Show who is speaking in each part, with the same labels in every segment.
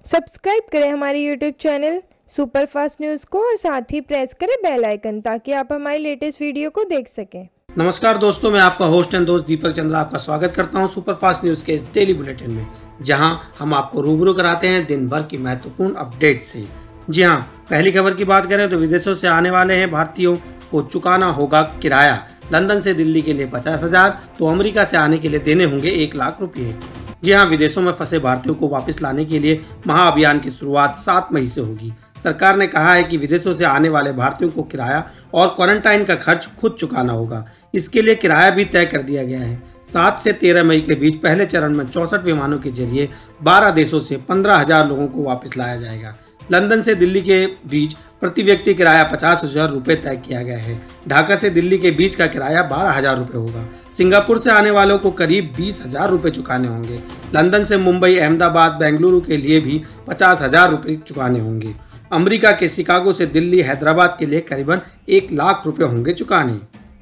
Speaker 1: Subscribe करें हमारे YouTube channel superfast news को और साथ ही प्रेस करें बेल आइकन ताकि आप हमारी लेटेस्ट वीडियो को देख सकें।
Speaker 2: नमस्कार दोस्तों, मैं आपका होस्ट एंड दोस्त दीपक चंद्र आपका स्वागत करता हूं सुपरफास्ट न्यूज़ के इस डेली बुलेटिन में, जहां हम आपको रूबरू कराते हैं दिन भर की महत्वपूर्ण अपडेट से। जी हां, पहली खबर की बात करें तो विदेशों से आने वाले हैं भारतीयों को चुकाना होगा किराया। लंदन से दिल्ली के लिए 50,000 तो अमेरिका से आने के लिए देने होंगे 1 लाख रुपये। जी हां, विदेशों में फंसे भारतीयों को वापस लाने के लिए महाअभियान की शुरुआत 7 मई से होगी। सरकार ने कहा है कि विदेशों से आने वाले भारतीयों को किराया और क्वारंटाइन का खर्च खुद चुकाना होगा। इसके लिए किराया भी तय कर दिया गया है। 7 से 13 मई के बीच पहले चरण में 64 विमानों के जरिए 12 देशों से 15,000 लोगों को वापस लाया जाएगा। लंदन से दिल्ली के बीच प्रति व्यक्ति किराया 50,000 रुपये तय किया गया है। ढाका से दिल्ली के बीच का किराया 12,000 रुपये होगा। सिंगापुर से आने वालों को करीब 20,000 रुपये चुकाने होंगे। लंदन से मुंबई, अहमदाबाद, बेंगलुरु के लिए भी 50,000 रुपये चुकाने होंगे। अमेरिका के शिकागो से दिल्ली, हैदराबाद के लिए करीबन 1 लाख रुपये होंगे चुकाने।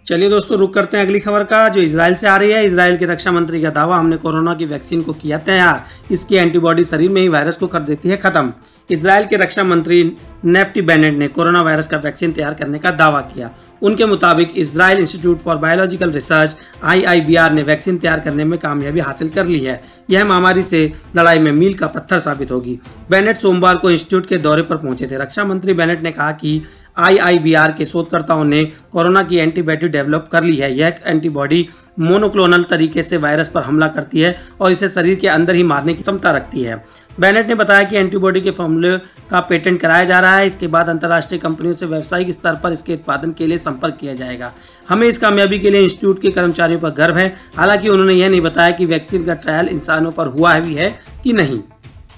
Speaker 2: चलिए दोस्तों, रुक करते हैं अगली खबर का, जो इजराइल से आ रही है। इजराइल के रक्षा मंत्री का दावा, हमने कोरोना की वैक्सीन को किया तैयार, इसकी एंटीबॉडी शरीर में ही वायरस को कर देती है खत्म। इजराइल के रक्षा मंत्री नेफ्टी बेनेट ने कोरोना वायरस का वैक्सीन तैयार करने का दावा किया। उनके मुताबिक Israel institute for biological research IIBR ने वैक्सीन तैयार करने में कामयाबी हासिल कर ली है। यह महामारी से लड़ाई में मील का पत्थर साबित होगी। बेनेट सोमवार को इंस्टीट्यूट के दौरे पर पहुंचे थे। रक्षा मंत्री बेनेट ने कहा कि IIBR के शोधकर्ताओं ने कोरोना की एंटीबॉडी डेवलप कर ली है। यह एंटीबॉडी मोनोक्लोनल तरीके से वायरस पर हमला करती है और इसे शरीर के अंदर ही मारने की क्षमता रखती है। बेनेट ने बताया कि एंटीबॉडी के फॉर्मूले का पेटेंट कराया जा रहा है। इसके बाद अंतर्राष्ट्रीय कंपनियों से व्यावसायिक स्तर पर इसके उत्पादन के लिए संपर्क किया जाएगा। हमें इस कामयाबी के लिए इंस्टीट्यूट के कर्मचारियों पर गर्व है। हालांकि उन्होंने यह नहीं बताया कि वैक्सीन का ट्रायल इंसानों पर हुआ भी है कि नहीं।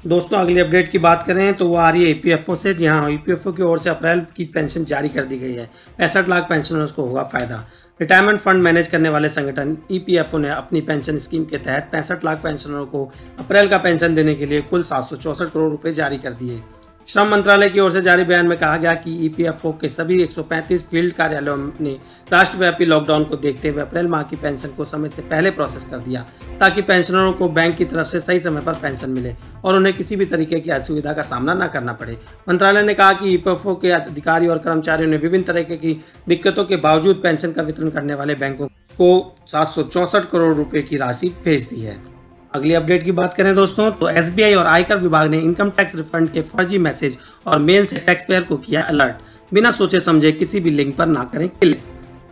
Speaker 2: दोस्तों, अगली अपडेट की बात करें तो वो आ रही है EPFO से। जी हाँ, EPFO की ओर से अप्रैल की पेंशन जारी कर दी गई है। 65 लाख पेंशनर्स को होगा फायदा। रिटायरमेंट फंड मैनेज करने वाले संगठन EPFO ने अपनी पेंशन स्कीम के तहत 65 लाख पेंशनरों को अप्रैल का पेंशन देने के लिए कुल 764 करोड़ रुपए जारी कर दिए। श्रम मंत्रालय की ओर से जारी बयान में कहा गया कि EPFO के सभी 135 फील्ड कार्यालयों ने राष्ट्रव्यापी लॉकडाउन को देखते हुए अप्रैल माह की पेंशन को समय से पहले प्रोसेस कर दिया, ताकि पेंशनरों को बैंक की तरफ से सही समय पर पेंशन मिले और उन्हें किसी भी तरीके की असुविधा का सामना न करना पड़े। मंत्रालय ने कहा कि EPFO के अधिकारी और कर्मचारियों ने विभिन्न तरह की दिक्कतों के बावजूद पेंशन का वितरण करने वाले बैंकों को 764 करोड़ रुपए की राशि भेज दी है। अगली अपडेट की बात करें दोस्तों तो SBI और आयकर विभाग ने इनकम टैक्स रिफंड के फर्जी मैसेज और मेल से टैक्स पेयर को किया अलर्ट। बिना सोचे समझे किसी भी लिंक पर ना करें क्लिक।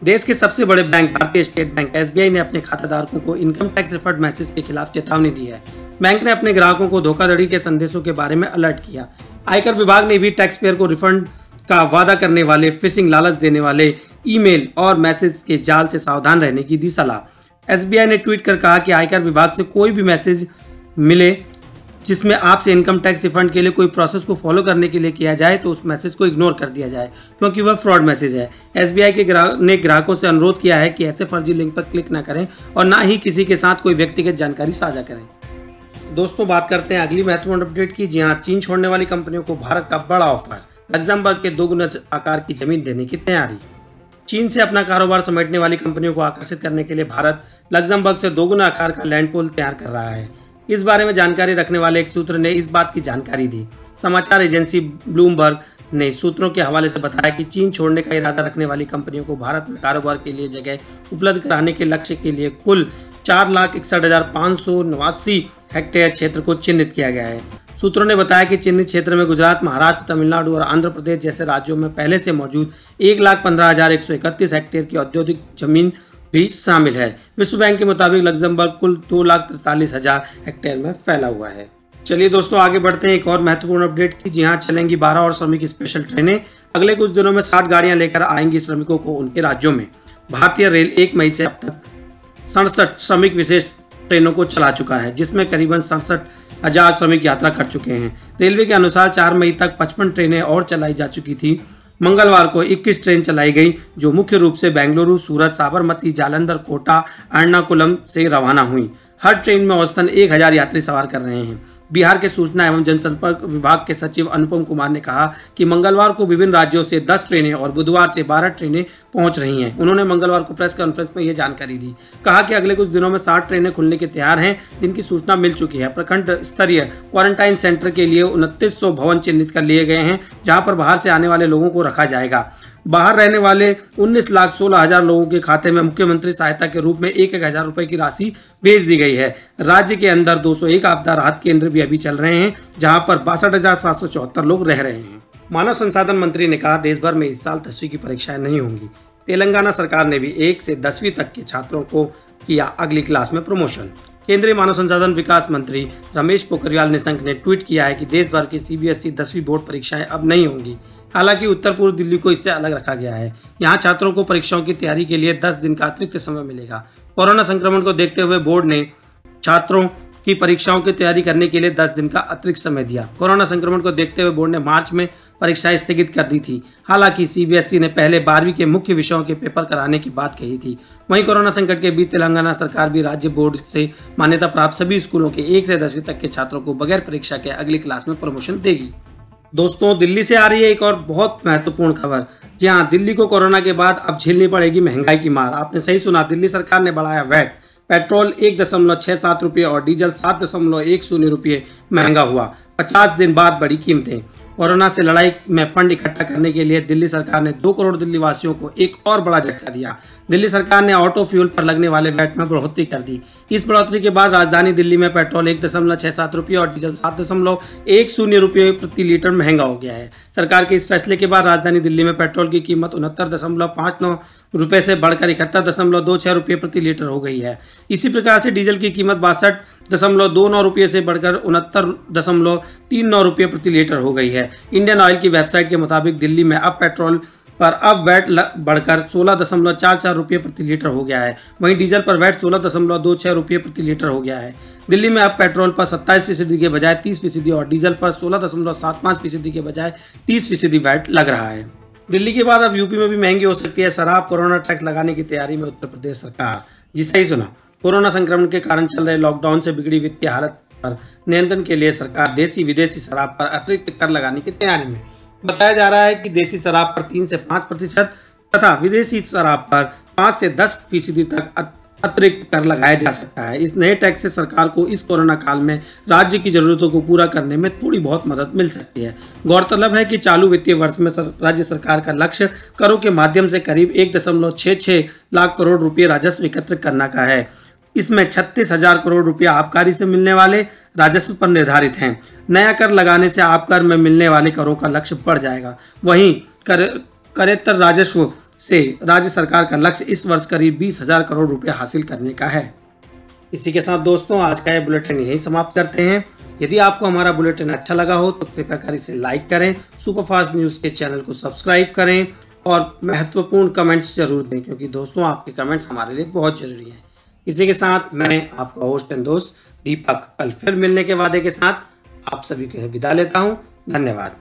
Speaker 2: देश के सबसे बड़े बैंक भारतीय स्टेट बैंक SBI ने अपने खाताधारकों को इनकम टैक्स रिफंड मैसेज के खिलाफ चेतावनी दी है। बैंक ने अपने ग्राहकों को धोखाधड़ी के संदेशों के बारे में अलर्ट किया। आयकर विभाग ने भी टैक्स पेयर को रिफंड का वादा करने वाले, फिशिंग लालच देने वाले ईमेल और मैसेज के जाल से सावधान रहने की दी सलाह। SBI ने ट्वीट कर कहा कि आयकर विभाग से कोई भी मैसेज मिले जिसमें आपसे इनकम टैक्स रिफंड के लिए कोई प्रोसेस को फॉलो करने के लिए किया जाए तो उस मैसेज को इग्नोर कर दिया जाए, क्योंकि वह फ्रॉड मैसेज है। SBI के ने ग्राहकों से अनुरोध किया है कि ऐसे फर्जी लिंक पर क्लिक न करें और ना ही किसी के साथ कोई व्यक्तिगत जानकारी साझा करें। दोस्तों, बात करते हैं अगली महत्वपूर्ण अपडेट की। जी हाँ, चीन छोड़ने वाली कंपनियों को भारत का बड़ा ऑफर। लग्जमबर्ग के 2 गुना आकार की जमीन देने की तैयारी। चीन से अपना कारोबार समेटने वाली कंपनियों को आकर्षित करने के लिए भारत लग्जमबर्ग से 2 गुना आकार का लैंड पूल तैयार कर रहा है। इस बारे में जानकारी रखने वाले एक सूत्र ने इस बात की जानकारी दी। समाचार एजेंसी ब्लूमबर्ग ने सूत्रों के हवाले से बताया कि चीन छोड़ने का इरादा रखने वाली कंपनियों को भारत में कारोबार के लिए जगह उपलब्ध कराने के लक्ष्य के लिए कुल 4,61,589 हेक्टेयर क्षेत्र को चिन्हित किया गया है। सूत्रों ने बताया कि चिन्हित क्षेत्र में गुजरात, महाराष्ट्र, तमिलनाडु और आंध्र प्रदेश जैसे राज्यों में पहले से मौजूद 1,15,131 हेक्टेयर की औद्योगिक जमीन भी शामिल है। विश्व बैंक के मुताबिक लग्जमबर्ग कुल 2,43,000 हेक्टेयर में फैला हुआ है। चलिए दोस्तों, आगे बढ़ते हैं एक और महत्वपूर्ण अपडेट की। जी हाँ, चलेंगी 12 और श्रमिक स्पेशल ट्रेनें। अगले कुछ दिनों में 60 गाड़ियां लेकर आएंगी श्रमिकों को उनके राज्यों में। भारतीय रेल 1 मई से अब तक 67 श्रमिक विशेष ट्रेनों को चला चुका है, जिसमें करीबन 67,000 श्रमिक यात्रा कर चुके हैं। रेलवे के अनुसार 4 मई तक 55 ट्रेनें और चलाई जा चुकी थी। मंगलवार को 21 ट्रेन चलाई गई, जो मुख्य रूप से बेंगलुरु, सूरत, साबरमती, जालंधर, कोटा, एर्नाकुलम से रवाना हुई। हर ट्रेन में औसतन 1,000 यात्री सवार कर रहे हैं। बिहार के सूचना एवं जनसंपर्क विभाग के सचिव अनुपम कुमार ने कहा कि मंगलवार को विभिन्न राज्यों से 10 ट्रेनें और बुधवार से 12 ट्रेनें पहुंच रही हैं। उन्होंने मंगलवार को प्रेस कॉन्फ्रेंस में ये जानकारी दी। कहा कि अगले कुछ दिनों में 60 ट्रेनें खुलने के तैयार हैं, जिनकी सूचना मिल चुकी है। प्रखंड स्तरीय क्वारंटाइन सेंटर के लिए 2900 भवन चिन्हित कर लिए गए हैं, जहां पर बाहर से आने वाले लोगों को रखा जाएगा। बाहर रहने वाले 19,16,000 लोगों के खाते में मुख्यमंत्री सहायता के रूप में 1,000 रुपए की राशि भेज दी गई है। राज्य के अंदर 201 आपदा राहत केंद्र भी अभी चल रहे हैं, जहां पर 62,774 लोग रह रहे हैं। मानव संसाधन मंत्री ने कहा, देश भर में इस साल 10वीं की परीक्षाएं नहीं होंगी। तेलंगाना सरकार ने भी 1 से 10वीं तक के छात्रों को किया अगली क्लास में प्रमोशन। केंद्रीय मानव संसाधन विकास मंत्री रमेश पोखरियाल निशंक ने ट्वीट किया है कि देश भर की CBSE 10वीं बोर्ड परीक्षाएं अब नहीं होंगी। हालांकि उत्तर पूर्व दिल्ली को इससे अलग रखा गया है। यहाँ छात्रों को परीक्षाओं की तैयारी के लिए 10 दिन का अतिरिक्त समय मिलेगा। कोरोना संक्रमण को देखते हुए बोर्ड ने छात्रों की परीक्षाओं की तैयारी करने के लिए 10 दिन का अतिरिक्त समय दिया। कोरोना संक्रमण को देखते हुए बोर्ड ने मार्च में परीक्षाएं स्थगित कर दी थी। हालांकि CBSE ने पहले 12वीं के मुख्य विषयों के पेपर कराने की बात कही थी। वहीं कोरोना संकट के बीच तेलंगाना सरकार भी राज्य बोर्ड से मान्यता प्राप्त सभी स्कूलों के 1 से 10वीं तक के छात्रों को बगैर परीक्षा के अगली क्लास में प्रमोशन देगी। दोस्तों, दिल्ली से आ रही है एक और बहुत महत्वपूर्ण खबर। जी हाँ, दिल्ली को कोरोना के बाद अब झेलनी पड़ेगी महंगाई की मार। आपने सही सुना, दिल्ली सरकार ने बढ़ाया वैट। पेट्रोल 1.67 रुपये और डीजल 7.10 रुपये महंगा हुआ। 50 दिन बाद बढ़ी कीमतें। कोरोना से लड़ाई में फंड इकट्ठा करने के लिए दिल्ली सरकार ने 2 करोड़ दिल्ली वासियों को एक और बड़ा झटका दिया। दिल्ली सरकार ने ऑटो फ्यूल पर लगने वाले वैट में बढ़ोतरी कर दी। इस बढ़ोतरी के बाद राजधानी दिल्ली में पेट्रोल 1.67 रुपये और डीजल 7.10 रुपये प्रति लीटर महंगा हो गया है। सरकार के इस फैसले के बाद राजधानी दिल्ली में पेट्रोल की कीमत 69.59 रुपये से बढ़कर 71.26 रुपये प्रति लीटर हो गई है। इसी प्रकार से डीजल की कीमत 62.29 रुपये से बढ़कर 69.39 रुपये प्रति लीटर हो गई है। इंडियन ऑयल की वेबसाइट के मुताबिक दिल्ली में अब पेट्रोल पर अब वैट बढ़कर 16.44 रुपये प्रति लीटर हो गया है। वहीं डीजल पर वैट 16.26 रुपये प्रति लीटर हो गया है। दिल्ली में अब पेट्रोल पर 27% के बजाय 30% और डीजल पर 16.75% के बजाय 30% वैट लग रहा है। दिल्ली के बाद अब यूपी में भी महंगी हो सकती है शराब। कोरोना टैक्स लगाने की तैयारी में उत्तर प्रदेश सरकार। जी सही सुना, कोरोना संक्रमण के कारण चल रहे लॉकडाउन से बिगड़ी वित्तीय हालत पर नियंत्रण के लिए सरकार देसी विदेशी शराब पर अतिरिक्त कर लगाने की तैयारी में। बताया जा रहा है कि देसी शराब पर 3 से 5% तथा विदेशी शराब पर 5 से 10% तक अतिरिक्त कर लगाया जा सकता है। इस नए टैक्स से सरकार को इस कोरोना काल में राज्य की जरूरतों को पूरा करने में थोड़ी बहुत मदद मिल सकती है। गौरतलब है कि चालू वित्तीय वर्ष में राज्य सरकार का लक्ष्य करों के माध्यम से करीब 1.66 लाख करोड़ रुपये राजस्व एकत्र करने का है। इसमें 36,000 करोड़ रुपया आबकारी से मिलने वाले राजस्व पर निर्धारित हैं। नया कर लगाने से आबकर में मिलने वाले करों का लक्ष्य बढ़ जाएगा। वहीं करेत्तर राजस्व से राज्य सरकार का लक्ष्य इस वर्ष करीब 20,000 करोड़ रुपया हासिल करने का है। इसी के साथ दोस्तों, आज का ये बुलेटिन यहीं समाप्त करते हैं। यदि आपको हमारा बुलेटिन अच्छा लगा हो तो कृपया कर इसे लाइक करें, सुपरफास्ट न्यूज़ के चैनल को सब्सक्राइब करें और महत्वपूर्ण कमेंट्स जरूर दें, क्योंकि दोस्तों आपके कमेंट्स हमारे लिए बहुत जरूरी हैं। इसी के साथ मैं आपका होस्ट एंड दोस्त दीपक कल फिर मिलने के वादे के साथ आप सभी को विदा लेता हूँ। धन्यवाद।